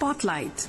Spotlight.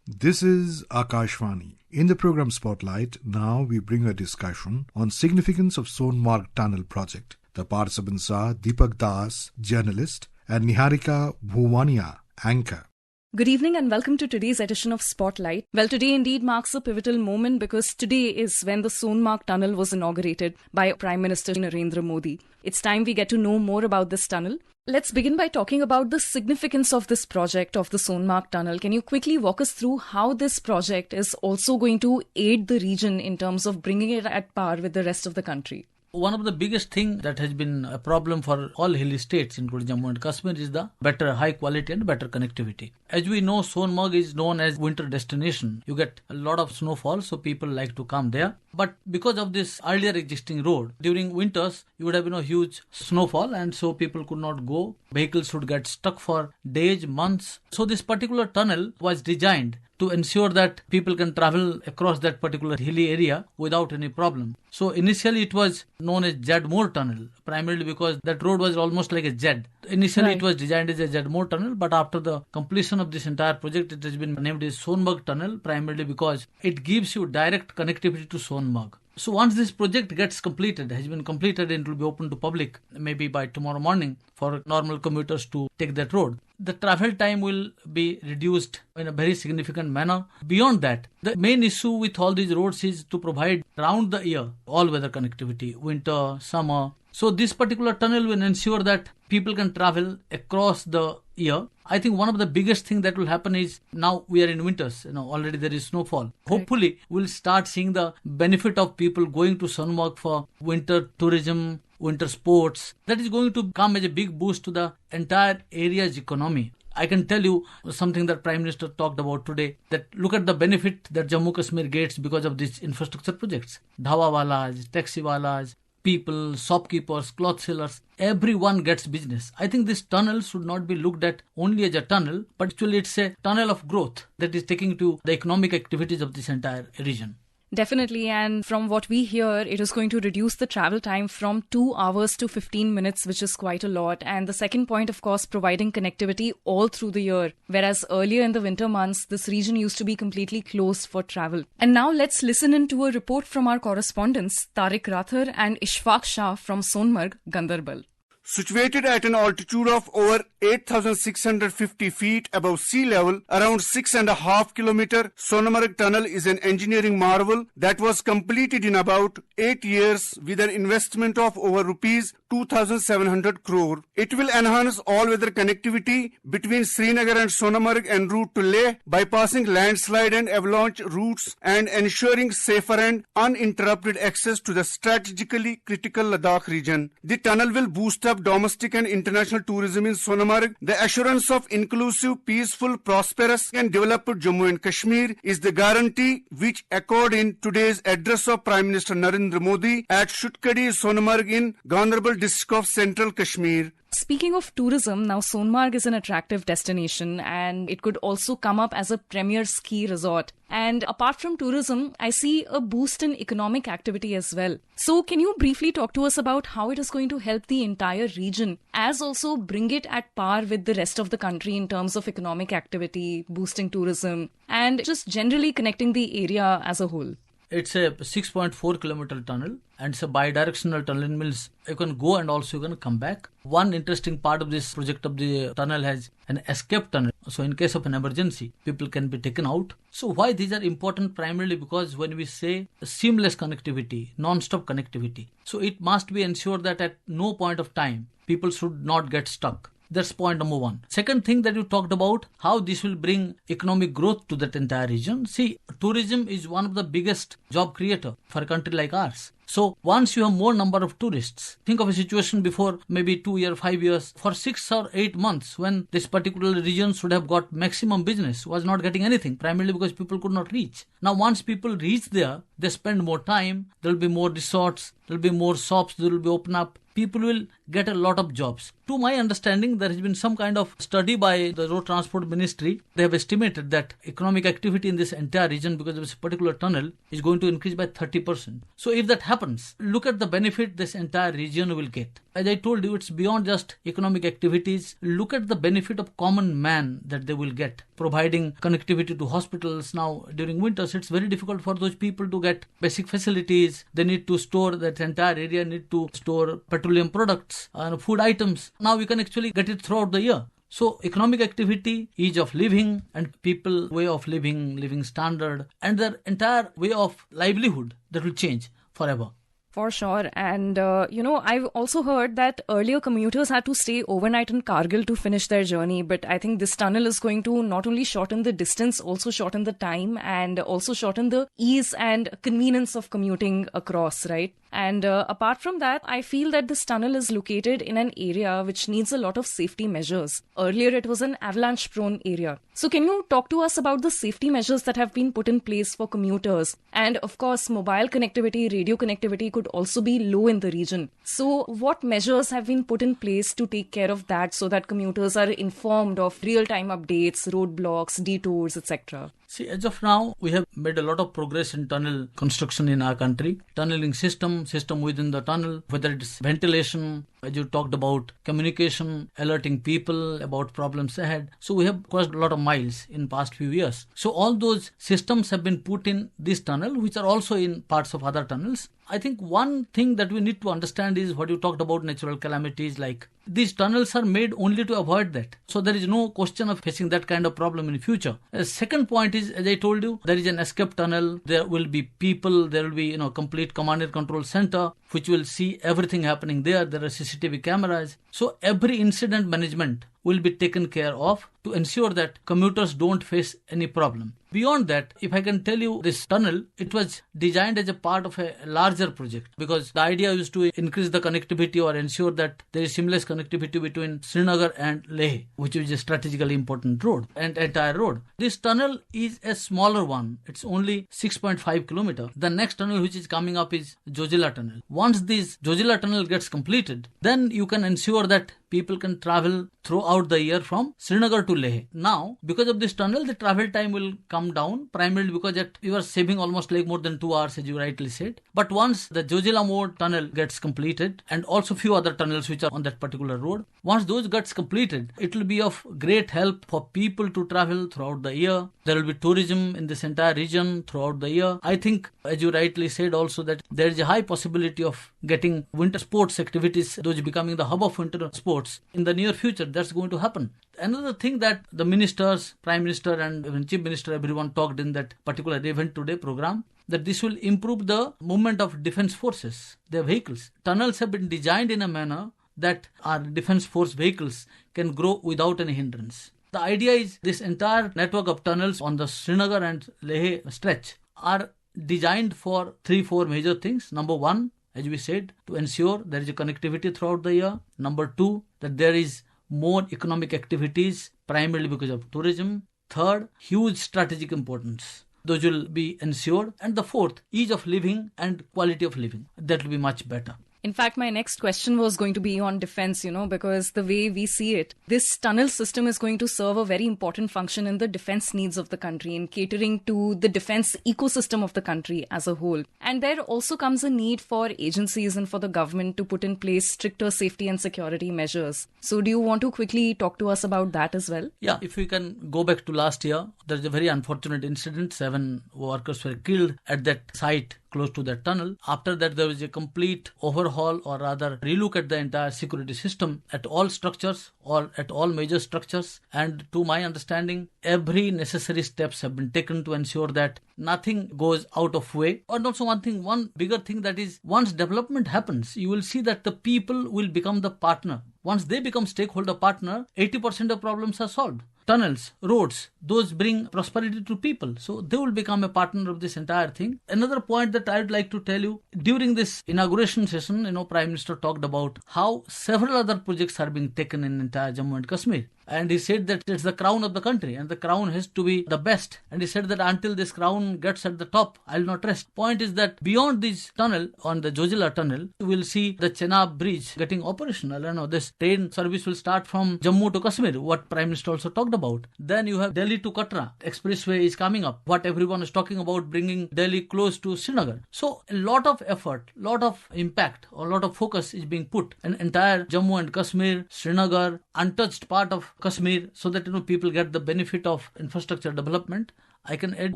This is Akashvani. In the program Spotlight, now we bring a discussion on significance of Sonamarg Tunnel project. The participants are Deepak Das, journalist, and Niharika Bhuwania, anchor. Good evening and welcome to today's edition of Spotlight. Well, today indeed marks a pivotal moment because today is when the Sonamarg Tunnel was inaugurated by Prime Minister Narendra Modi. It's time we get to know more about this tunnel. Let's begin by talking about the significance of this project of the Sonamarg Tunnel. Can you quickly walk us through how this project is also going to aid the region in terms of bringing it at par with the rest of the country? One of the biggest things that has been a problem for all hilly states, including Jammu and Kashmir, is the better high quality and better connectivity. As we know, Sonamarg is known as winter destination. You get a lot of snowfall, so people like to come there. But because of this earlier existing road, during winters, you would have huge snowfall, and so people could not go. Vehicles would get stuck for days, months. So this particular tunnel was designed to ensure that people can travel across that particular hilly area without any problem. So initially it was known as Jadmore Tunnel, primarily because that road was almost like a Z. Initially It was designed as a Jadmore Tunnel, but after the completion of this entire project, it has been named as Sonamarg Tunnel, primarily because it gives you direct connectivity to Sonamarg. So once this project gets completed, has been completed, and it will be open to public maybe by tomorrow morning for normal commuters to take that road. The travel time will be reduced in a very significant manner. Beyond that, the main issue with all these roads is to provide round the year all-weather connectivity, winter, summer. So this particular tunnel will ensure that people can travel across the year. I think one of the biggest thing that will happen is now we are in winters, already there is snowfall. Hopefully we'll start seeing the benefit of people going to Sonamarg for winter tourism, winter sports. That is going to come as a big boost to the entire area's economy. I can tell you something that Prime Minister talked about today, that look at the benefit that Jammu Kashmir gets because of these infrastructure projects. Dhawawalas, taxiwalas, people, shopkeepers, cloth sellers, everyone gets business. I think this tunnel should not be looked at only as a tunnel, but actually it's a tunnel of growth that is taking to the economic activities of this entire region. Definitely, and from what we hear, it is going to reduce the travel time from 2 hours to 15 minutes, which is quite a lot. And the second point, of course, providing connectivity all through the year, whereas earlier in the winter months, this region used to be completely closed for travel. And now let's listen into a report from our correspondents, Tariq Rathar and Ishfaq Shah from Sonamarg, Gandarbal. Situated at an altitude of over 8,650 feet above sea level, around 6.5 kilometers, Sonamarg Tunnel is an engineering marvel that was completed in about 8 years with an investment of over rupees 2,700 crore. It will enhance all-weather connectivity between Srinagar and Sonamarg en route to Leh, bypassing landslide and avalanche routes and ensuring safer and uninterrupted access to the strategically critical Ladakh region. The tunnel will boost up domestic and international tourism in Sonamarg. The assurance of inclusive, peaceful, prosperous and developed Jammu and Kashmir is the guarantee which echoed in today's address of Prime Minister Narendra Modi at Shutkadi, Sonamarg in Gandarbal district of Central Kashmir. Speaking of tourism, now Sonamarg is an attractive destination and it could also come up as a premier ski resort. And apart from tourism, I see a boost in economic activity as well. So can you briefly talk to us about how it is going to help the entire region, as also bring it at par with the rest of the country in terms of economic activity, boosting tourism, and just generally connecting the area as a whole? It's a 6.4 kilometer tunnel and it's a bi-directional tunnel. Means you can go and also you can come back. One interesting part of this project of the tunnel has an escape tunnel. So in case of an emergency, people can be taken out. So why these are important? Primarily because when we say seamless connectivity, non-stop connectivity, so it must be ensured that at no point of time, people should not get stuck. That's point number one. Second thing that you talked about, how this will bring economic growth to that entire region. See, tourism is one of the biggest job creator for a country like ours. So once you have more number of tourists, think of a situation before maybe 2 years, 5 years, for 6 or 8 months when this particular region should have got maximum business, was not getting anything, primarily because people could not reach. Now once people reach there, they spend more time, there will be more resorts, there will be more shops, there will be open up. People will get a lot of jobs. To my understanding, there has been some kind of study by the Road Transport Ministry. They have estimated that economic activity in this entire region because of this particular tunnel is going to increase by 30%. So if that happens, happens, look at the benefit this entire region will get. As I told you, it's beyond just economic activities. Look at the benefit of common man that they will get, providing connectivity to hospitals. Now, during winters, it's very difficult for those people to get basic facilities. They need to store, that entire area need to store petroleum products and food items. Now we can actually get it throughout the year. So economic activity, ease of living, and people way of living standard, and their entire way of livelihood, that will change forever. For sure. And, I've also heard that earlier commuters had to stay overnight in Kargil to finish their journey. But I think this tunnel is going to not only shorten the distance, also shorten the time and also shorten the ease and convenience of commuting across, right? And apart from that, I feel that this tunnel is located in an area which needs a lot of safety measures. Earlier, it was an avalanche-prone area. So can you talk to us about the safety measures that have been put in place for commuters? And of course, mobile connectivity, radio connectivity could also be low in the region. So what measures have been put in place to take care of that so that commuters are informed of real-time updates, roadblocks, detours, etc.? See, as of now, we have made a lot of progress in tunnel construction in our country. Tunneling system within the tunnel, whether it's ventilation, as you talked about, communication, alerting people about problems ahead. So we have crossed a lot of miles in past few years. So all those systems have been put in this tunnel, which are also in parts of other tunnels. I think one thing that we need to understand is what you talked about, natural calamities, like these tunnels are made only to avoid that. So there is no question of facing that kind of problem in the future. The second point is, as I told you, there is an escape tunnel. There will be people, there will be, complete command and control center, which will see everything happening there. There are CCTV cameras. So every incident management will be taken care of to ensure that commuters don't face any problem. Beyond that, if I can tell you, this tunnel, it was designed as a part of a larger project, because the idea is to increase the connectivity or ensure that there is seamless connectivity between Srinagar and Leh, which is a strategically important road and entire road. This tunnel is a smaller one. It's only 6.5 kilometer. The next tunnel which is coming up is Zojila tunnel. Once this Zojila tunnel gets completed, then you can ensure that people can travel throughout the year from Srinagar to Leh. Now, because of this tunnel, the travel time will come down, primarily because you are saving almost like more than 2 hours, as you rightly said. But once the Zojila Mode tunnel gets completed, and also few other tunnels which are on that particular road, once those gets completed, it will be of great help for people to travel throughout the year. There will be tourism in this entire region throughout the year. I think, as you rightly said also, that there is a high possibility of getting winter sports activities, those becoming the hub of winter sports in the near future. That's going to happen. Another thing that the ministers, Prime Minister and even Chief Minister, everyone talked in that particular Event Today program, that this will improve the movement of defense forces, their vehicles. Tunnels have been designed in a manner that our defense force vehicles can grow without any hindrance. The idea is this entire network of tunnels on the Srinagar and Leh stretch are designed for 3-4 major things. Number one, as we said, to ensure there is a connectivity throughout the year. Number two, that there is more economic activities, primarily because of tourism. Third, huge strategic importance. Those will be ensured. And the fourth, ease of living and quality of living. That will be much better. In fact, my next question was going to be on defense, because the way we see it, this tunnel system is going to serve a very important function in the defense needs of the country, in catering to the defense ecosystem of the country as a whole. And there also comes a need for agencies and for the government to put in place stricter safety and security measures. So do you want to quickly talk to us about that as well? Yeah, if we can go back to last year, there's a very unfortunate incident. 7 workers were killed at that site close to that tunnel. After that, there was a complete overhaul, or rather relook at the entire security system at all structures or at all major structures. And to my understanding, every necessary steps have been taken to ensure that nothing goes out of way. And also one bigger thing, that is, once development happens, you will see that the people will become the partner. Once they become stakeholder partner, 80% of problems are solved. Tunnels, roads, those bring prosperity to people. So they will become a partner of this entire thing. Another point that I would like to tell you, during this inauguration session, Prime Minister talked about how several other projects are being taken in entire Jammu and Kashmir. and he said that it's the crown of the country and the crown has to be the best. And he said that until this crown gets at the top, I'll not rest. Point is that beyond this tunnel, on the Zojila tunnel, you will see the Chenab bridge getting operational. This train service will start from Jammu to Kashmir, what Prime Minister also talked about. Then you have Delhi to Katra. Expressway is coming up. What everyone is talking about, bringing Delhi close to Srinagar. So a lot of effort, lot of impact, a lot of focus is being put in entire Jammu and Kashmir, Srinagar, untouched part of Kashmir, so that people get the benefit of infrastructure development. I can add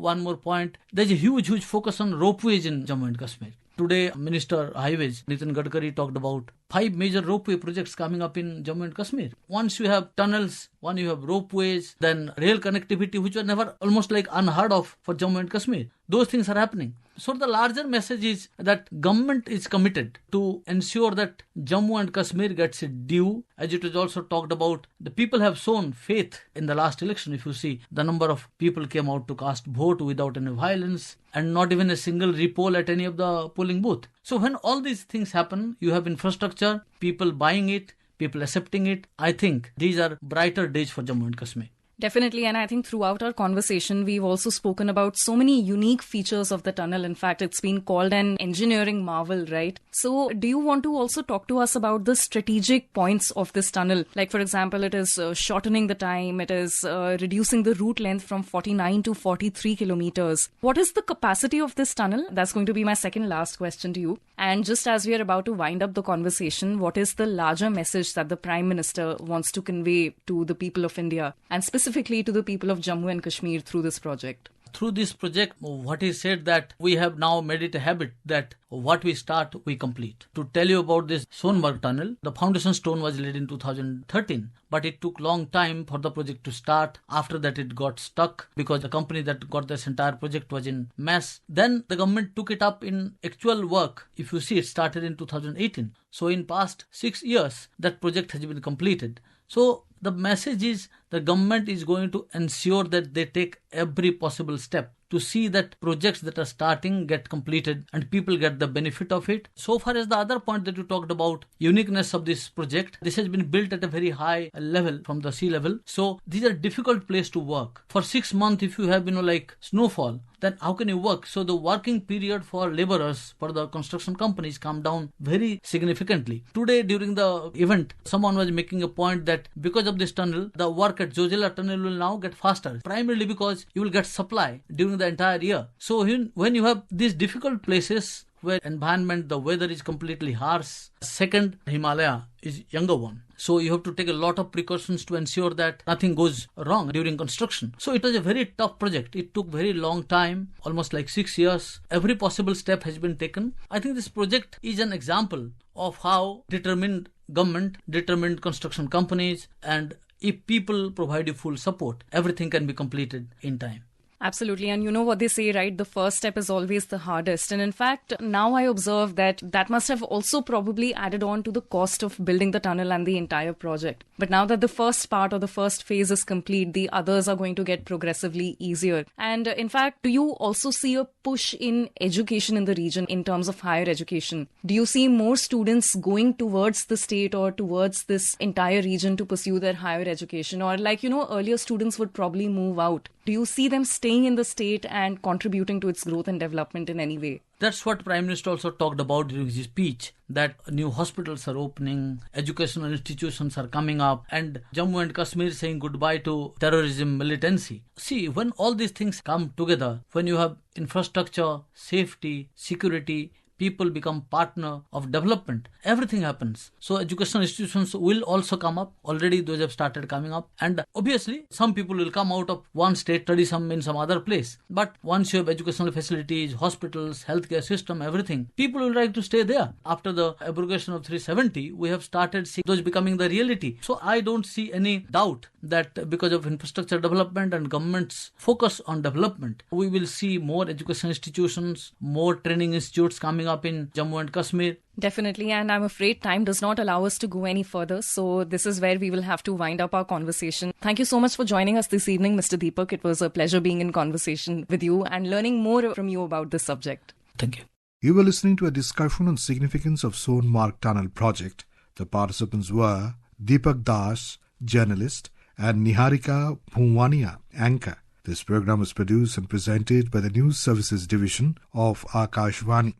one more point. There's a huge focus on ropeways in Jammu and Kashmir. Today, Minister Highways, Nitin Gadkari, talked about 5 major ropeway projects coming up in Jammu and Kashmir. Once you have tunnels, one you have ropeways, then rail connectivity, which were never almost like unheard of for Jammu and Kashmir. Those things are happening. So the larger message is that government is committed to ensure that Jammu and Kashmir gets a due. As it was also talked about, the people have shown faith in the last election. If you see, the number of people came out to cast vote without any violence and not even a single repoll at any of the polling booth. So when all these things happen, you have infrastructure, people buying it, people accepting it. I think these are brighter days for Jammu and Kashmir. Definitely, and I think throughout our conversation, we've also spoken about so many unique features of the tunnel. In fact, it's been called an engineering marvel, right? So, do you want to also talk to us about the strategic points of this tunnel? Like, for example, it is shortening the time, it is reducing the route length from 49 to 43 kilometers. What is the capacity of this tunnel? That's going to be my second last question to you. And just as we are about to wind up the conversation, what is the larger message that the Prime Minister wants to convey to the people of India, and specifically to the people of Jammu and Kashmir through this project? Through this project, what he said that we have now made it a habit that what we start, we complete. To tell you about this Sonamarg tunnel, the foundation stone was laid in 2013, but it took long time for the project to start. After that, it got stuck because the company that got this entire project was in mess. Then the government took it up in actual work. If you see, it started in 2018. So in past 6 years, that project has been completed. So the message is the government is going to ensure that they take every possible step to see that projects that are starting get completed and people get the benefit of it. So far as the other point that you talked about, uniqueness of this project, this has been built at a very high level from the sea level. So these are difficult place to work. For 6 months, if you have, like snowfall, then how can you work? So the working period for laborers, for the construction companies come down very significantly. Today during the event, someone was making a point that because of this tunnel, the work at Zojila tunnel will now get faster. Primarily because you will get supply during the entire year. So when you have these difficult places where environment, the weather is completely harsh. Second, Himalaya is younger one. So you have to take a lot of precautions to ensure that nothing goes wrong during construction. So it was a very tough project. It took very long time, almost like 6 years. Every possible step has been taken. I think this project is an example of how determined government, determined construction companies, and if people provide you full support, everything can be completed in time. Absolutely. And you know what they say, right? The first step is always the hardest. And in fact, now I observe that must have also probably added on to the cost of building the tunnel and the entire project. But now that the first part or the first phase is complete, the others are going to get progressively easier. And in fact, do you also see a push in education in the region in terms of higher education? Do you see more students going towards the state or towards this entire region to pursue their higher education? Or earlier students would probably move out. Do you see them staying in the state and contributing to its growth and development in any way? That's what Prime Minister also talked about during his speech, that new hospitals are opening, educational institutions are coming up, and Jammu and Kashmir saying goodbye to terrorism, militancy. See, when all these things come together, when you have infrastructure, safety, security, people become partner of development, everything happens. So educational institutions will also come up. Already those have started coming up. And obviously, some people will come out of one state, study some in some other place. But once you have educational facilities, hospitals, healthcare system, everything, people will like to stay there. After the abrogation of 370, we have started seeing those becoming the reality. So I don't see any doubt that because of infrastructure development and government's focus on development, we will see more educational institutions, more training institutes coming up in Jammu and Kashmir. Definitely, and I'm afraid time does not allow us to go any further. So this is where we will have to wind up our conversation. Thank you so much for joining us this evening, Mr. Deepak. It was a pleasure being in conversation with you and learning more from you about this subject. Thank you. You were listening to a discussion on significance of Sonamarg Tunnel project. The participants were Deepak Das, journalist, and Niharika, Bhuwania, anchor. This program was produced and presented by the News Services Division of Akashvani.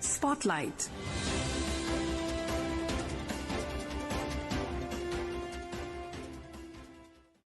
Spotlight.